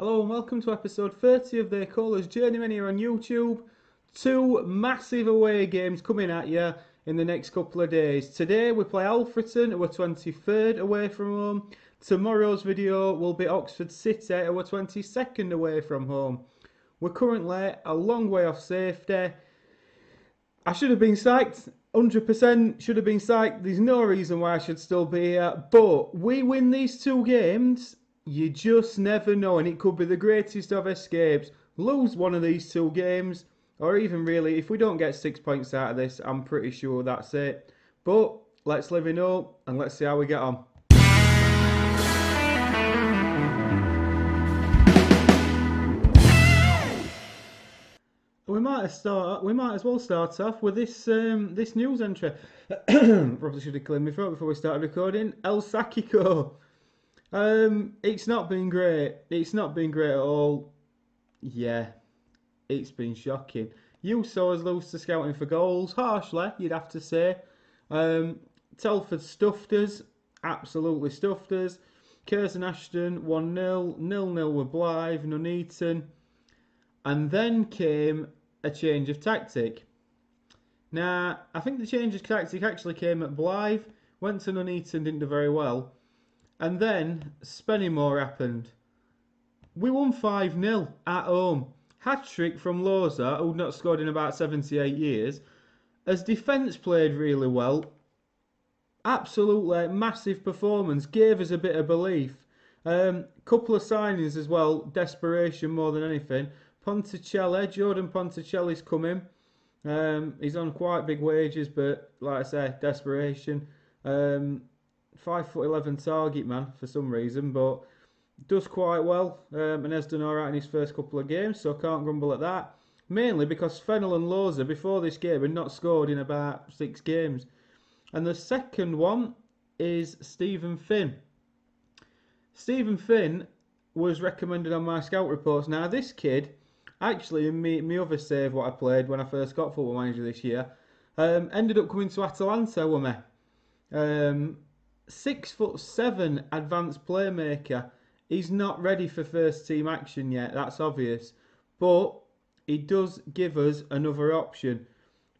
Hello and welcome to episode 30 of They Call Us Journeymen here on YouTube. Two massive away games coming at you in the next couple of days. Today we play Alfreton, who are 23rd away from home. Tomorrow's video will be Oxford City, who are 22nd away from home. We're currently a long way off safety. I should have been psyched, 100% should have been psyched. There's no reason why I should still be here. But we win these two games, you just never know, and it could be the greatest of escapes. Lose one of these two games, or even really, if we don't get 6 points out of this, I'm pretty sure that's it. But let's live in hope, and let's see how we get on. We might as well start off with this this news entry. Probably should have cleared my throat before we started recording. El Sakiko. It's not been great. It's not been great at all. Yeah, it's been shocking. You saw us lose to scouting for goals, harshly, you'd have to say. Telford stuffed us, absolutely stuffed us. Curzon Ashton 1-0, 0-0 with Blythe, Nuneaton. And then came a change of tactic. Now, I think the change of tactic actually came at Blythe, went to Nuneaton, didn't do very well. And then Spennymoor happened. We won 5-0 at home. Hat-trick from Loza, who'd not scored in about 78 years. As defence played really well. Absolutely massive performance. Gave us a bit of belief. Couple of signings as well. Desperation more than anything. Jordan Ponticelli's coming. He's on quite big wages, but like I say, desperation. 5'11" target man for some reason, but does quite well and has done alright in his first couple of games, so can't grumble at that. Mainly because Fennell and Loza before this game had not scored in about 6 games. And the second one is Stephen Finn. Stephen Finn was recommended on my scout reports. Now this kid, actually in my other save what I played when I first got Football Manager this year, ended up coming to Atalanta with me. 6'7" advanced playmaker. He's not ready for first team action yet, that's obvious. But he does give us another option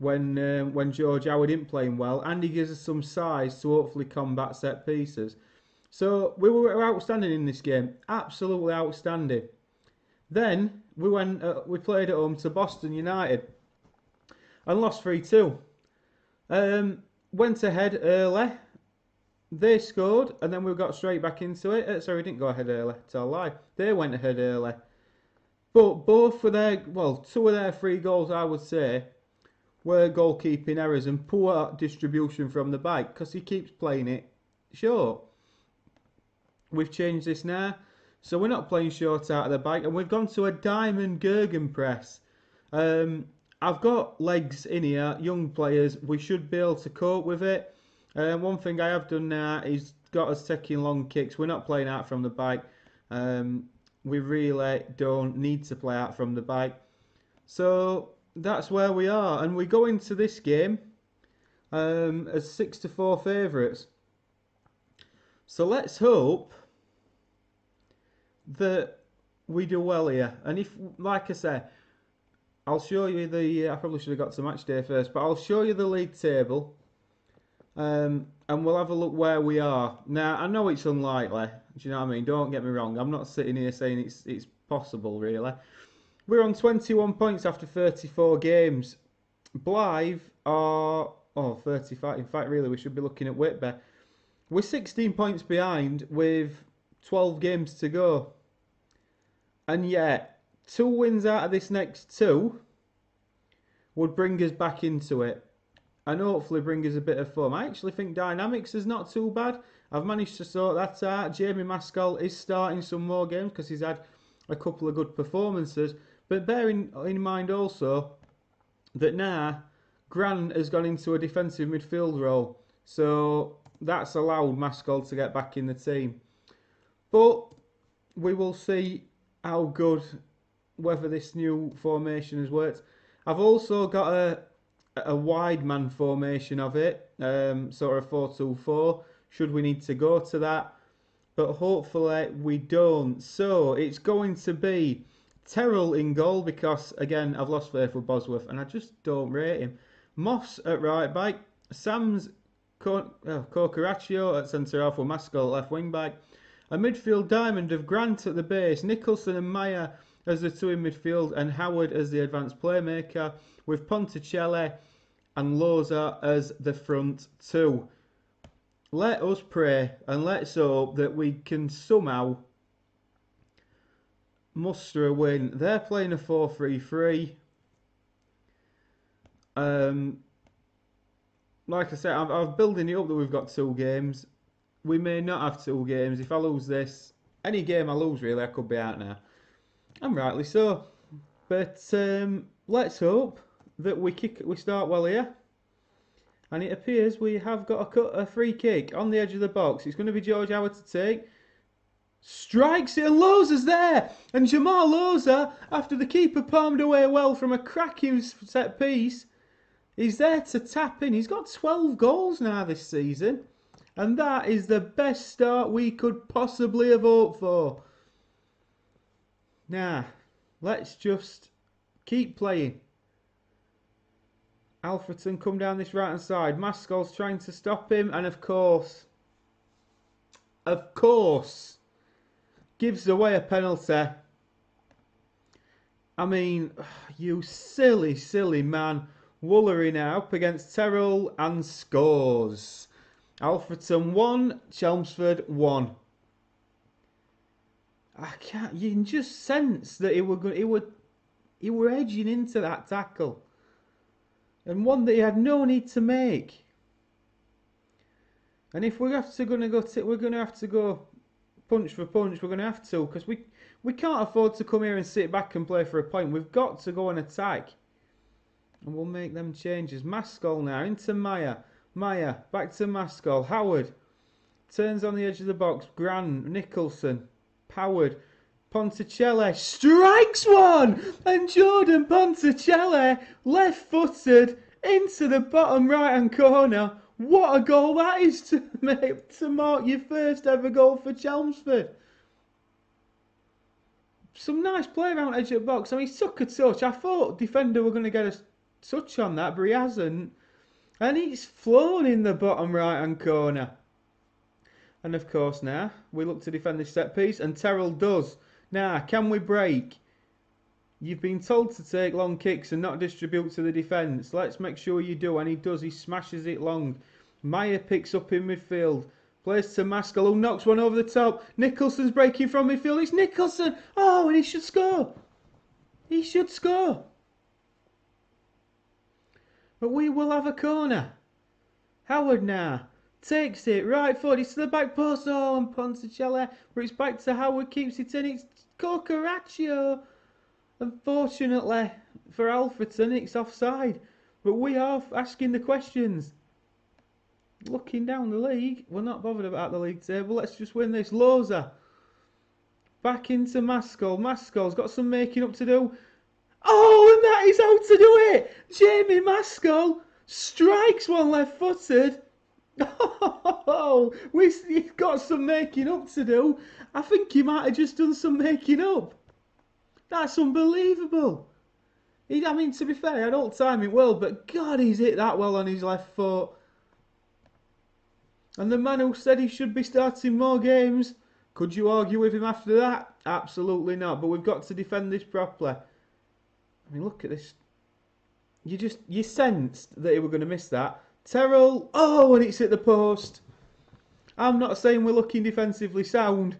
when George Howard isn't playing well, and he gives us some size to hopefully combat set pieces. So we were outstanding in this game, absolutely outstanding. Then we played at home to Boston United and lost 3-2. Went ahead early. They scored, and then we got straight back into it. Sorry, we didn't go ahead early. Tell a lie. They went ahead early. But two of their 3 goals, I would say, were goalkeeping errors and poor distribution from the back, because he keeps playing it short. We've changed this now, so we're not playing short out of the back, and we've gone to a diamond Gergen press. I've got legs in here, young players. We should be able to cope with it. One thing I have done now is got us taking long kicks. We're not playing out from the back. We really don't need to play out from the back. So that's where we are. And we go into this game as 6-4 favourites. So let's hope that we do well here. And if, like I say, I'll show you I probably should have got to match day first, but I'll show you the league table. And we'll have a look where we are. Now, I know it's unlikely. Do you know what I mean? Don't get me wrong. I'm not sitting here saying it's possible, really. We're on 21 points after 34 games. Blythe are 35. In fact, really, we should be looking at Whitby. We're 16 points behind with 12 games to go. And yet, 2 wins out of this next 2 would bring us back into it. And hopefully bring us a bit of fun. I actually think dynamics is not too bad. I've managed to sort that out. Jamie Maskell is starting some more games because he's had a couple of good performances. But bearing in mind also that now Grant has gone into a defensive midfield role. So that's allowed Maskell to get back in the team. But we will see how good, whether this new formation has worked. I've also got a wide man formation of it, sort of 4-2-4, should we need to go to that. but hopefully we don't. So it's going to be Terrell in goal because, again, I've lost faith with Bosworth and I just don't rate him. Moss at right back, Sam's Corcaraccio at centre half with Maskell at left wing back. A midfield diamond of Grant at the base, Nicholson and Meyer as the two in midfield, and Howard as the advanced playmaker, with Ponticelli and Loza as the front two. Let us pray and let's hope that we can somehow muster a win. They're playing a 4-3-3. Like I said, I'm building it up that we've got 2 games. We may not have 2 games. If I lose this, any game I lose really, I could be out now. And rightly so. But let's hope that we start well here. And it appears we have got a free kick on the edge of the box. It's going to be George Howard to take. Strikes it and Loza's there. And Jamal Loza, after the keeper palmed away well from a cracking set piece, he's there to tap in. He's got 12 goals now this season. And that is the best start we could possibly have hoped for. Now, let's just keep playing. Alfreton come down this right hand side. Maskell's trying to stop him. And of course, gives away a penalty. I mean, you silly, silly man. Woolery now up against Terrell and scores. Alfreton 1, Chelmsford 1. You can just sense that he were edging into that tackle. And one that he had no need to make. And if we're going to have to go punch for punch, we're going to have to, because we can't afford to come here and sit back and play for a point. We've got to go and attack. And we'll make them changes. Maskell now into Meyer. Meyer back to Maskell. Howard turns on the edge of the box. Grant, Nicholson, Howard, Ponticelli strikes one, and Jordan Ponticelli left-footed into the bottom right-hand corner. What a goal that is to mark your first ever goal for Chelmsford. Some nice play around edge of the box. I mean, he took a touch. I thought defender were going to get a touch on that, but he hasn't. And he's flown in the bottom right-hand corner. And of course now, we look to defend this set piece, and Terrell does. Now, can we break? You've been told to take long kicks and not distribute to the defence. Let's make sure you do, and he does. He smashes it long. Meyer picks up in midfield. Plays to Maskell, who knocks one over the top. Nicholson's breaking from midfield. It's Nicholson! Oh, and he should score. He should score. But we will have a corner. Howard now takes it, right foot, it's to the back post, oh, and Ponticelli, but it's back to Howard, keeps it in, it's Corcaraccio. Unfortunately for Alfreton, it's offside, but we are asking the questions. Looking down the league, we're not bothered about the league table, let's just win this. Loza, back into Maskell, Maskell's got some making up to do. Oh, and that is how to do it! Jamie Maskell strikes one left-footed. Oh, we've got some making up to do. I think he might have just done some making up. That's unbelievable. I mean, to be fair, I don't time it well, but God, he's hit that well on his left foot. And the man who said he should be starting more games, could you argue with him after that? Absolutely not, but we've got to defend this properly. I mean, look at this. You sensed that he were going to miss that. Terrell, oh, and it's hit the post. I'm not saying we're looking defensively sound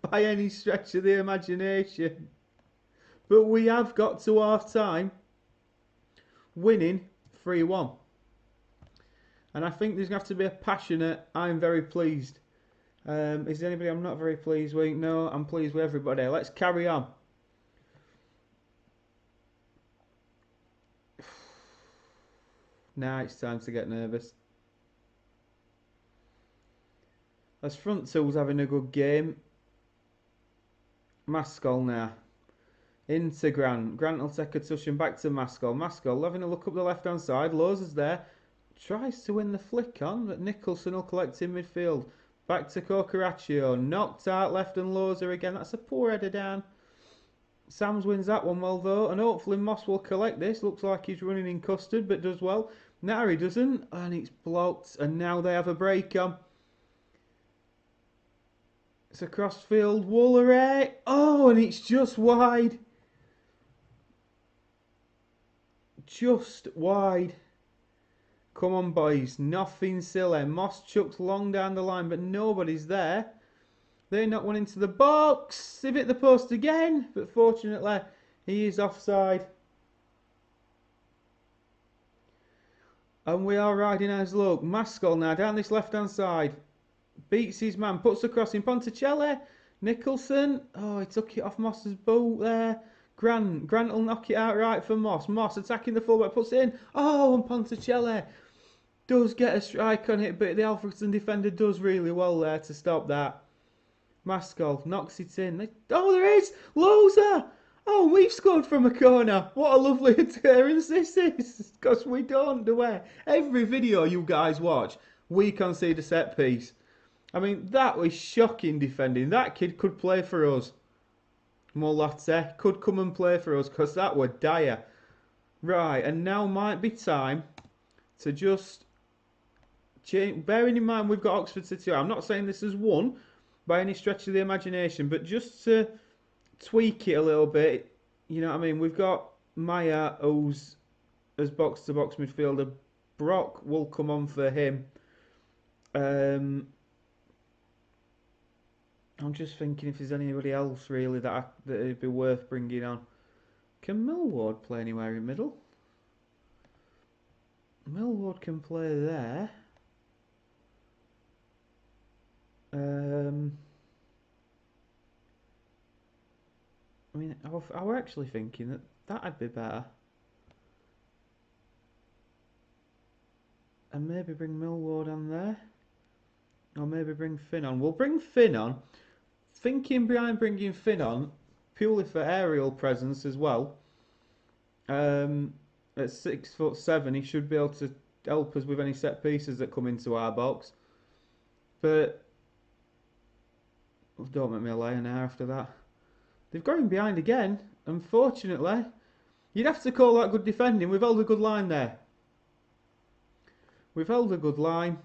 by any stretch of the imagination, but we have got to half time winning 3-1. And I think there's going to have to be a passionate, I'm very pleased. Is there anybody I'm not very pleased with? No, I'm pleased with everybody. Let's carry on. Now it's time to get nervous. As front two's having a good game. Maskell now. Into Grant. Grant will take a touch and back to Maskell. Maskell having a look up the left hand side. Loza's there. Tries to win the flick on, but Nicholson will collect in midfield. Back to Cocoraccio. Knocked out left and Loza again. That's a poor header down. Sams wins that one well though, and hopefully Moss will collect this. Looks like he's running in custard, but does well. Now he doesn't, and it's blocked, and now they have a break on. It's a crossfield. Woolery. Oh, and it's just wide. Just wide. Come on, boys. Nothing silly. Moss chucks long down the line, but nobody's there. They knock one into the box. They've hit the post again, but fortunately, he is offside. And we are riding as luck. Maskell now down this left-hand side. Beats his man, puts the cross in. Ponticelli. Nicholson. Oh, he took it off Moss's boot there. Grant will knock it out right for Moss. Moss attacking the fullback, puts it in. Oh, and Ponticelli does get a strike on it, but the Alfreton defender does really well there to stop that. Maskell knocks it in. Oh, there is! Loza! Oh, we've scored from a corner. What a lovely appearance this is. Because we don't, do we? Every video you guys watch, we concede a set piece. I mean, that was shocking defending. That kid could play for us. Molatte could come and play for us because that were dire. Right, and now might be time to just change. Bearing in mind we've got Oxford City. I'm not saying this is won by any stretch of the imagination, but just to tweak it a little bit, you know what I mean? We've got Maya, who's as box-to-box midfielder. Brock will come on for him. I'm just thinking if there's anybody else really that it'd be worth bringing on. Can Millward play anywhere in middle? Millward can play there. I mean, I were actually thinking that'd be better. And maybe bring Millward on there. Or maybe bring Finn on. We'll bring Finn on. Thinking behind bringing Finn on, purely for aerial presence as well. At 6'7", he should be able to help us with any set pieces that come into our box. But don't make me a liar now after that. They've got him behind again. Unfortunately, you'd have to call that good defending. We've held a good line there. We've held a good line,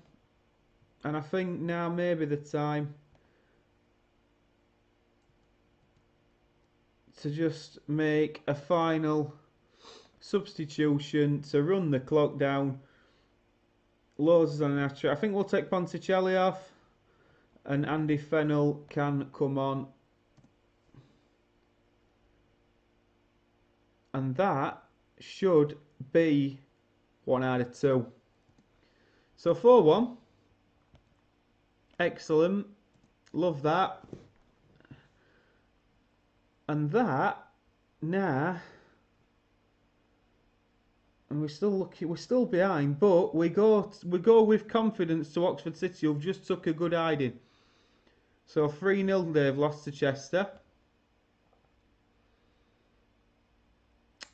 and I think now maybe the time to just make a final substitution to run the clock down. Lowe's is on an after. I think we'll take Ponticelli off, and Andy Fennell can come on. And that should be 1 out of 2. So 4-1. Excellent. Love that. And that, now, and we're still behind, but we go with confidence to Oxford City, who've just took a good hiding. So 3-0 they've lost to Chester.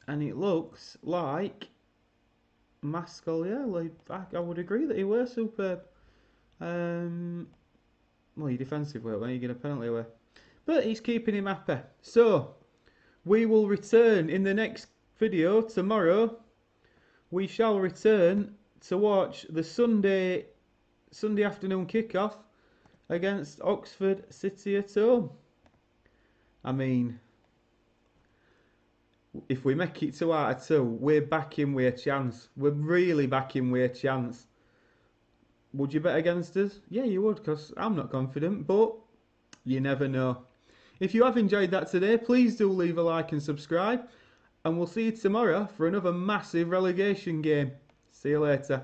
And it looks like Maskell, yeah, like, I would agree that he were superb. Well, your defensive work, when you get a penalty away. But he's keeping him happy. So, we will return in the next video tomorrow. We shall return to watch the Sunday afternoon kickoff against Oxford City at home. I mean, if we make it 2 out of 2, we're back in with a chance. We're really back in with a chance. Would you bet against us? Yeah, you would, because I'm not confident, but you never know. If you have enjoyed that today, please do leave a like and subscribe. And we'll see you tomorrow for another massive relegation game. See you later.